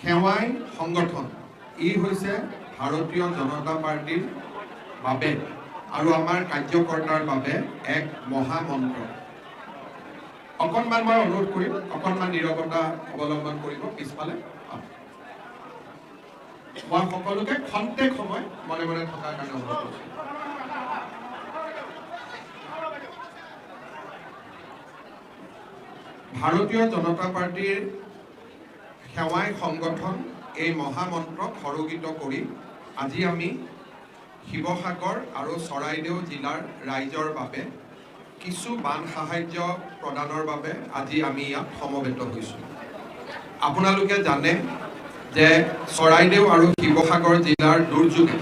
সেৱাই সংগঠন ই হৈছে ভাৰতীয় জনতা পাৰ্টিৰ বাবে আৰু আমাৰ কাৰ্যকৰ্তাৰ বাবে এক মহামন্ত্ৰ। অকণমান মই অনুৰোধ কৰিম, অকণমান নীৰৱতা অৱলম্বন কৰিব পিছফালে। মই সকলোকে খন্তেক সময় মনে মনে থকাৰ কাৰণে অনুৰোধ কৰিছোঁ। ভাৰতীয় জনতা পাৰ্টিৰ সেৱাই সংগঠন এই মহামন্ত্ৰক সৰোগিত কৰি আজি আমি শিৱসাগৰ আৰু চৰাইদেউ জিলাৰ ৰাইজৰ বাবে কিছু বান সাহায্য প্ৰদানৰ বাবে আজি আমি ইয়াত সমবেত হৈছোঁ। আপোনালোকে জানে যে চৰাইদেউ আৰু শিৱসাগৰ জিলাৰ দুৰ্যোগে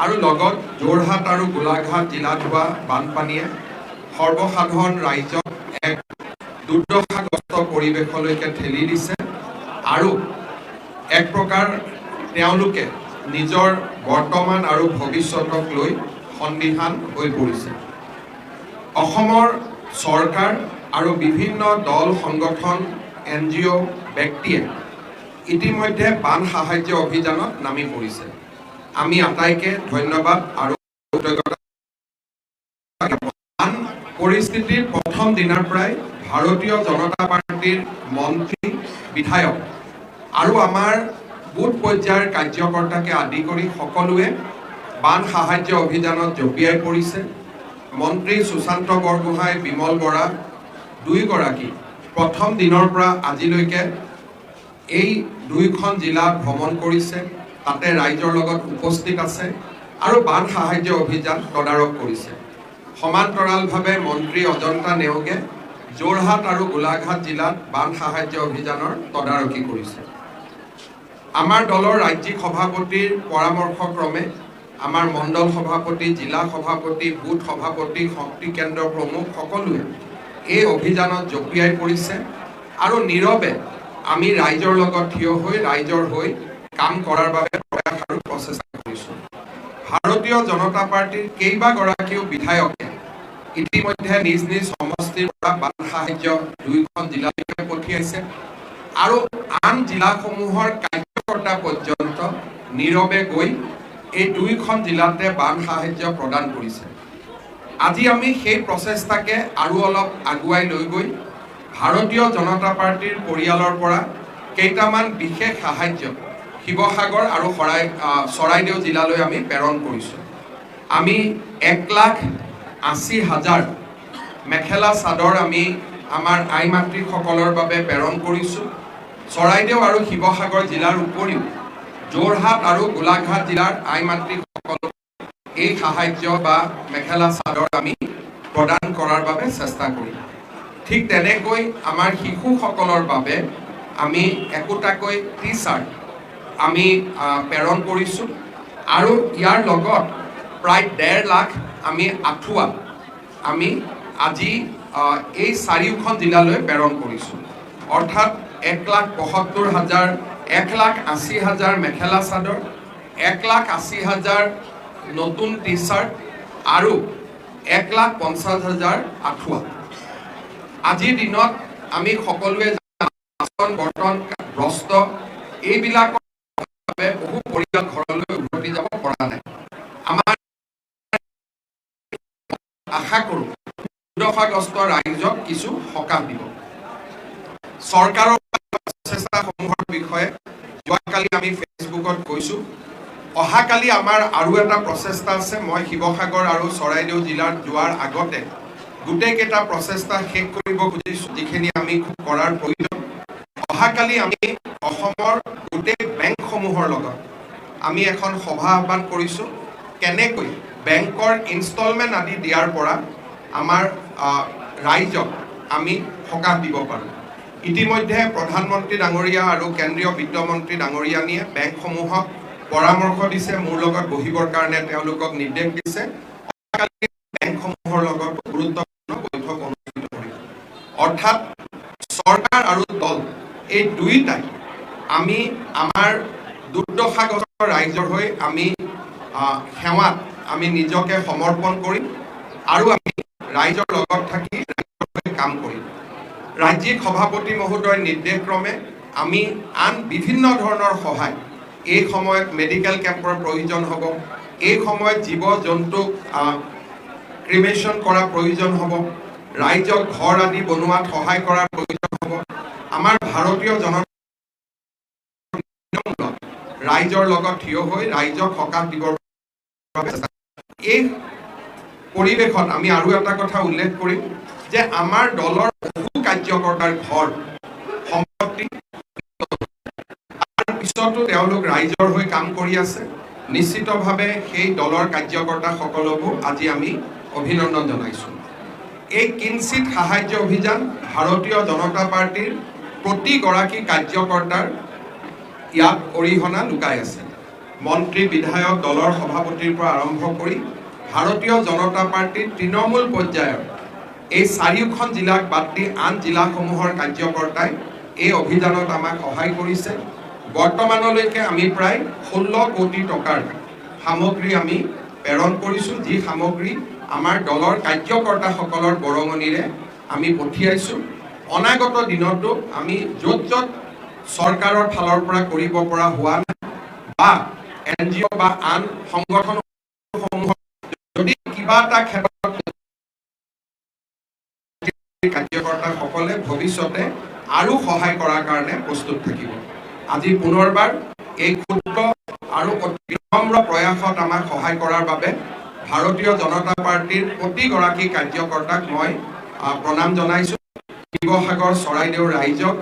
আৰু লগত যোৰহাট আৰু গোলাঘাট জিলাত হোৱা বানপানীয়ে সৰ্বসাধাৰণ ৰাইজক এক দুৰ্দশাগ্ৰস্ত পৰিৱেশলৈকে ঠেলি দিছে আৰু এক প্ৰকাৰ তেওঁলোকে নিজৰ বৰ্তমান আৰু ভৱিষ্যতক লৈ সন্দিহান হৈ পৰিছে। অসমৰ চৰকাৰ আৰু বিভিন্ন দল সংগঠন NGO ব্যক্তিয়ে ইতিমধ্যে বান সাহায্য অভিযানত নামি পৰিছে। আমি আটাইকে ধন্যবাদ আৰু বান পৰিস্থিতিৰ প্ৰথম দিনাৰ পৰাই ভাৰতীয় জনতা পাৰ্টিৰ মন্ত্ৰী বিধায়ক আৰু আমাৰ বুথ পৰ্যায়ৰ কাৰ্যকৰ্তাকে আদি কৰি সকলোৱে বান সাহায্য অভিযানত জঁপিয়াই পৰিছে। মন্ত্ৰী সুশান্ত বৰগোহাঁই, বিমল বৰা দুয়োগৰাকী প্ৰথম দিনৰ পৰা আজিলৈকে এই দুইখন জিলা ভ্ৰমণ কৰিছে, তাতে ৰাইজৰ লগত উপস্থিত আছে আৰু বান সাহায্য অভিযান তদাৰক কৰিছে। সমান্তৰালভাৱে মন্ত্ৰী অজন্তা নেওগে যোৰহাট আৰু গোলাঘাট জিলাত বান সাহায্য অভিযানৰ তদাৰকী কৰিছে। আমাৰ দলৰ ৰাজ্যিক সভাপতিৰ পৰামৰ্শক্ৰমে আমাৰ মণ্ডল সভাপতি, জিলা সভাপতি, বুথ সভাপতি, শক্তি কেন্দ্ৰ প্ৰমুখ সকলোৱে এই অভিযানত জঁপিয়াই পৰিছে আৰু নীৰৱে আমি ৰাইজৰ লগত থিয় হৈ ৰাইজৰ হৈ কাম কৰাৰ বাবে প্ৰয়াস আৰু প্ৰচেষ্টা কৰিছোঁ। ভাৰতীয় জনতা পাৰ্টিৰ কেইবাগৰাকীও বিধায়কে ইতিমধ্যে নিজ নিজ সমষ্টিৰ পৰা বান সাহায্য দুইখন জিলালৈকে পঠিয়াইছে আৰু আন জিলাসমূহৰ কাৰ্যকৰ্তা পৰ্যন্ত নীৰৱে গৈ এই দুইখন জিলাতে বান সাহায্য প্ৰদান কৰিছে। আজি আমি সেই প্ৰচেষ্টাকে আৰু অলপ আগুৱাই লৈ গৈ ভাৰতীয় জনতা পাৰ্টিৰ পৰিয়ালৰ পৰা কেইটামান বিশেষ সাহায্য শিৱসাগৰ আৰু চৰাইদেউ জিলালৈ আমি প্ৰেৰণ কৰিছোঁ। আমি 1,80,000 মেখেলা চাদৰ আমি আমাৰ আই মাতৃসকলৰ বাবে প্ৰেৰণ কৰিছোঁ। চৰাইদেউ আৰু শিৱসাগৰ জিলাৰ উপৰিও যোৰহাট আৰু গোলাঘাট জিলাৰ আই মাতৃসকলক এই সাহায্য বা মেখেলা চাদৰ আমি প্ৰদান কৰাৰ বাবে চেষ্টা কৰিম। ঠিক তেনেকৈ আমাৰ শিশুসকলৰ বাবে আমি একোটাকৈ টি-চাৰ্ট আমি প্ৰেৰণ কৰিছোঁ আৰু ইয়াৰ লগত প্ৰায় 1.5 লাখ আমি আঁঠুৱা আমি আজি এই চাৰিওখন জিলালৈ প্ৰেৰণ কৰিছোঁ। অৰ্থাৎ 1,75,000 1,80,000 মেখেলা চাদৰ, 1,80,000 নতুন টি-চাৰ্ট আৰু 1,50,000 আঁঠুৱা। আজিৰ দিনত আমি সকলোৱে বাচন বৰ্তন বস্ত্ৰ এইবিলাকৰ বাবে বহু পৰিয়াল ঘৰলৈ উভতি যাব পৰা নাই। আমাৰ আশা কৰোঁ দুৰ্দশাগ্ৰস্ত ৰাইজক কিছু সকাহ দিব। চৰকাৰৰ প্ৰচেষ্টাসমূহৰ বিষয়ে যোৱাকালি আমি ফেচবুকত কৈছোঁ। অহাকালি আমাৰ আৰু এটা প্ৰচেষ্টা আছে। মই শিৱসাগৰ আৰু চৰাইদেউ জিলাত যোৱাৰ আগতে গোটেইকেইটা প্ৰচেষ্টা শেষ কৰিব খুজিছোঁ, যিখিনি আমি কৰাৰ প্ৰয়োজন। অহাকালি আমি অসমৰ গোটেই বেংকসমূহৰ লগত আমি এখন সভা আহ্বান কৰিছোঁ, কেনেকৈ বেংকৰ ইনষ্টলমেণ্ট আদি দিয়াৰ পৰা আমাৰ ৰাইজক আমি সকাহ দিব পাৰোঁ। ইতিমধ্যে প্ৰধানমন্ত্ৰী ডাঙৰীয়া আৰু কেন্দ্ৰীয় বিত্তমন্ত্ৰী ডাঙৰীয়ানীয়ে বেংকসমূহক পৰামৰ্শ দিছে, মোৰ লগত বহিবৰ কাৰণে তেওঁলোকক নিৰ্দেশ দিছে। বেংকসমূহৰ লগত গুৰুত্বপূৰ্ণ বৈঠক অনুষ্ঠিত কৰিব। অৰ্থাৎ চৰকাৰ আৰু দল এই দুয়োটাই আমি আমাৰ দুৰ্দশাগ্ৰস্ত ৰাইজৰ হৈ আমি সেৱাত আমি নিজকে সমৰ্পণ কৰিম আৰু আমি ৰাইজৰ লগত থাকি কাম কৰিম। ৰাজ্যিক সভাপতি মহোদয়ৰ নিৰ্দেশক্ৰমে আমি আন বিভিন্ন ধৰণৰ সহায়, এই সময়ত মেডিকেল কেম্পৰ প্ৰয়োজন হ'ব, এই সময়ত জীৱ জন্তুক ক্ৰিমেশ্যন কৰাৰ প্ৰয়োজন হ'ব, ৰাইজক ঘৰ আদি বনোৱাত সহায় কৰাৰ প্ৰয়োজন হ'ব। আমাৰ ভাৰতীয় জনতা ৰাইজৰ লগত থিয় হৈ ৰাইজক সকাহ দিবৰ বাবে এই পৰিৱেশত আমি আৰু এটা কথা উল্লেখ কৰিম যে আমাৰ দলৰ বহু কাৰ্যকৰ্তাৰ ঘৰ সম্পত্তি তাৰ পিছতো তেওঁলোক ৰাইজৰ হৈ কাম কৰি আছে। নিশ্চিতভাৱে সেই দলৰ কাৰ্যকৰ্তাসকলকো আজি আমি অভিনন্দন জনাইছোঁ। এই কিঞ্চিত সাহায্য অভিযান ভাৰতীয় জনতা পাৰ্টিৰ প্ৰতিগৰাকী কাৰ্যকৰ্তাৰ ইয়াত অৰিহণা লুকাই আছে। মন্ত্ৰী বিধায়ক দলৰ সভাপতিৰ পৰা আৰম্ভ কৰি ভাৰতীয় জনতা পাৰ্টিৰ তৃণমূল পৰ্যায়ৰ এই চাৰিওখন জিলাক বাদ দি আন জিলাসমূহৰ কাৰ্যকৰ্তাই এই অভিযানত আমাক সহায় কৰিছে। বৰ্তমানলৈকে আমি প্ৰায় 16 কোটি টকাৰ সামগ্ৰী আমি প্ৰেৰণ কৰিছোঁ, যি সামগ্ৰী আমাৰ দলৰ কাৰ্যকৰ্তাসকলৰ বৰঙণিৰে আমি পঠিয়াইছোঁ। অনাগত দিনতো আমি য'ত য'ত চৰকাৰৰ ফালৰ পৰা কৰিব পৰা হোৱা নাই বা NGO বা আন সংগঠনসমূহ যদি কিবা এটা ক্ষেত্ৰত কাৰ্যকৰ্তাসকলে ভৱিষ্যতে আৰু সহায় কৰাৰ কাৰণে প্ৰস্তুত থাকিব। আজি পুনৰবাৰ এই ক্ষুদ্ৰ আৰু বিনম্ৰ প্ৰয়াসত আমাক সহায় কৰাৰ বাবে ভাৰতীয় জনতা পাৰ্টিৰ প্ৰতিগৰাকী কাৰ্যকৰ্তাক মই প্ৰণাম জনাইছোঁ। শিৱসাগৰ চৰাইদেউৰ ৰাইজক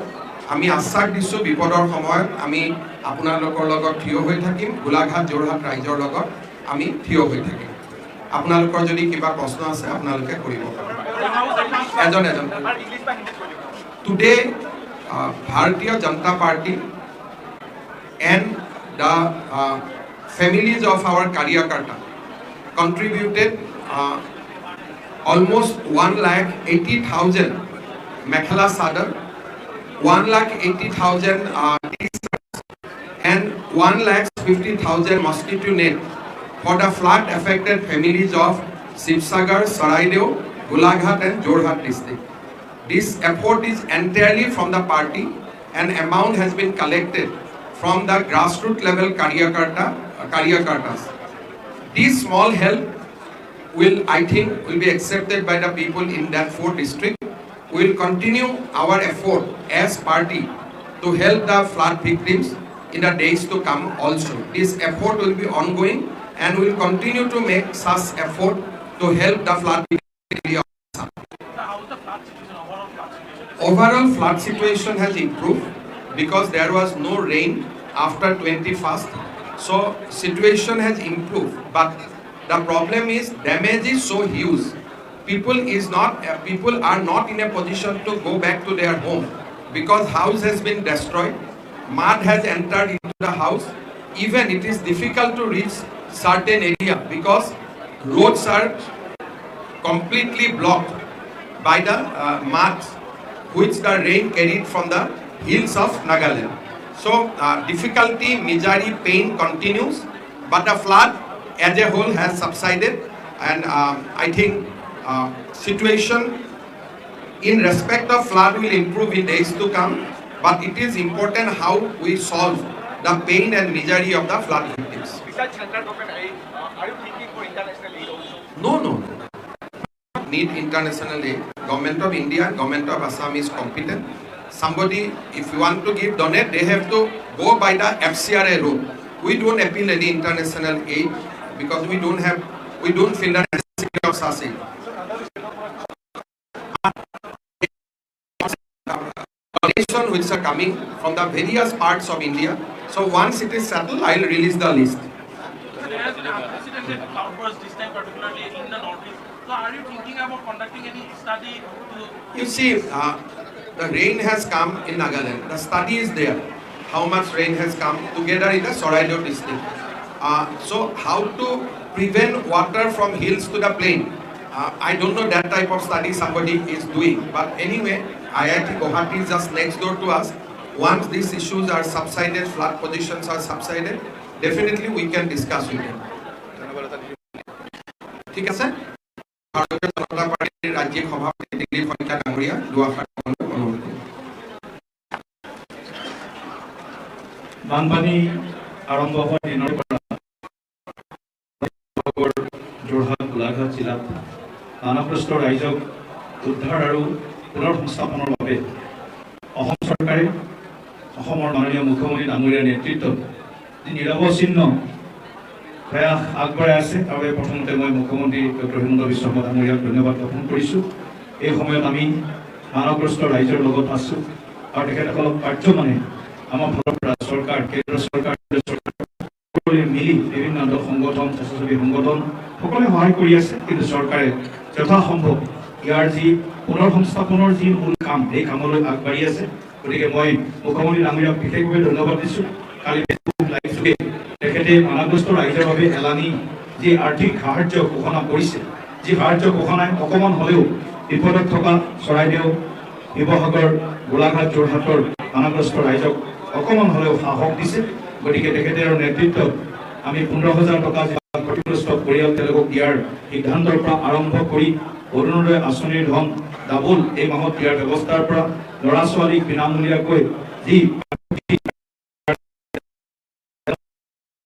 আমি আশ্বাস দিছোঁ, বিপদৰ সময়ত আমি আপোনালোকৰ লগত থিয় হৈ থাকিম। গোলাঘাট যোৰহাট ৰাইজৰ লগত আমি থিয় হৈ থাকিম। আপোনালোকৰ যদি কিবা প্ৰশ্ন আছে আপোনালোকে কৰিব পাৰে এজন এজন। Today Bharatiya Janata Party and the families of our Karyakarta contributed almost 1,80,000 Mekhela Sadar, 1,80,000 t-shirts and 1,50,000 mosquito net for the flood affected families of Sibsagar, Saraideo, Golaghat and Jorhat district. This effort is entirely from the party and amount has been collected from the grassroots level Karyakartas. This small help will, I think, will be accepted by the people in that 4 districts. We will continue our effort as party to help the flood victims in the days to come also. This effort will be ongoing and we will continue to make such effort to help the flood victims. Overall flood situation has improved because there was no rain after 21st. So situation has improved, but the problem is damage is so huge. People are not in a position to go back to their home because house has been destroyed. Mud has entered into the house. Even it is difficult to reach certain area because roads are completely blocked by the mud which the rain carried from the hills of Nagaland. So difficulty, misery, pain continues, but the flood as a whole has subsided, and I think situation in respect of flood will improve in days to come, but it is important how we solve the pain and misery of the flood victims. Besides central government aid, are you thinking for international aid also? No. Need international aid. Government of India and Government of Assam is competent. Somebody, if you want to give donate, they have to go by the FCRA route. We don't appeal any international aid because we don't feel the necessity of such aid. Donation which are coming from the various parts of India. So once it is settled, I will release the list. So there has been unprecedented cloudburst this time, particularly in the northeast. So are you thinking about conducting any study to... You see, the rain has come in Nagaland. The study is there. How much rain has come together in the Saraideo district. So how to prevent water from hills to the plain? I don't know that type of study somebody is doing. But anyway, IIT Guwahati is just next door to us. Once these issues are subsided, flood positions are subsided, definitely we can discuss with them. ঠিক আছে? ভাৰতীয় জনতা পাৰ্টিৰ ৰাজ্যিক সভাপতি দিলীপ শইকীয়া ডাঙৰীয়া দুআষাৰ অনুৰোধ। বানপানী আৰম্ভ হোৱাৰ দিনৰ পৰা যোৰহাট গোলাঘাট জিলাত বানগ্ৰস্ত ৰাইজক উদ্ধাৰ আৰু পুনৰ সংস্থাপনৰ বাবে অসম চৰকাৰে অসমৰ মাননীয় মুখ্যমন্ত্ৰী ডাঙৰীয়াৰ নেতৃত্বত যি নিৰৱচ্ছিন্ন প্ৰয়াস আগবঢ়াই আছে তাৰ বাবে প্ৰথমতে মই মুখ্যমন্ত্ৰী ডক্টৰ হিমন্ত বিশ্ব শৰ্মা ডাঙৰীয়াক ধন্যবাদ জ্ঞাপন কৰিছোঁ। এই সময়ত আমি বানগ্ৰস্ত ৰাইজৰ লগত আছোঁ আৰু তেখেতসকলক কাৰ্য মানে আমাৰ ফালৰ পৰা চৰকাৰ, কেন্দ্ৰ চৰকাৰ সকলোৱে মিলি বিভিন্ন সংগঠন, স্বেচ্ছাসেৱী সংগঠন সকলোৱে সহায় কৰি আছে, কিন্তু চৰকাৰে যথাসম্ভৱ ইয়াৰ যি পুনৰ সংস্থাপনৰ যি মূল কাম এই কামলৈ আগবাঢ়ি আছে। গতিকে মই মুখ্যমন্ত্ৰী ডাঙৰীয়াক বিশেষভাৱে ধন্যবাদ দিছোঁ। কালি ফেচবুক লাইভ যোগে তেখেতে বানগ্ৰস্ত ৰাইজৰ বাবে এলানি যি আৰ্থিক সাহায্য ঘোষণা কৰিছে, যি সাহায্য ঘোষণাই অকণমান হ'লেও বিপদত থকা চৰাইদেউ, শিৱসাগৰ, গোলাঘাট, যোৰহাটৰ বানগ্ৰস্ত ৰাইজক অকণমান হ'লেও সাহস দিছে। গতিকে তেখেতৰ নেতৃত্বত আমি 15,000 টকা ক্ষতিগ্ৰস্ত পৰিয়াল তেওঁলোকক দিয়াৰ সিদ্ধান্তৰ পৰা আৰম্ভ কৰি অৰুণোদয় আঁচনিৰ ধন ডাবল এই মাহত দিয়াৰ ব্যৱস্থাৰ পৰা ল'ৰা ছোৱালীক বিনামূলীয়াকৈ যি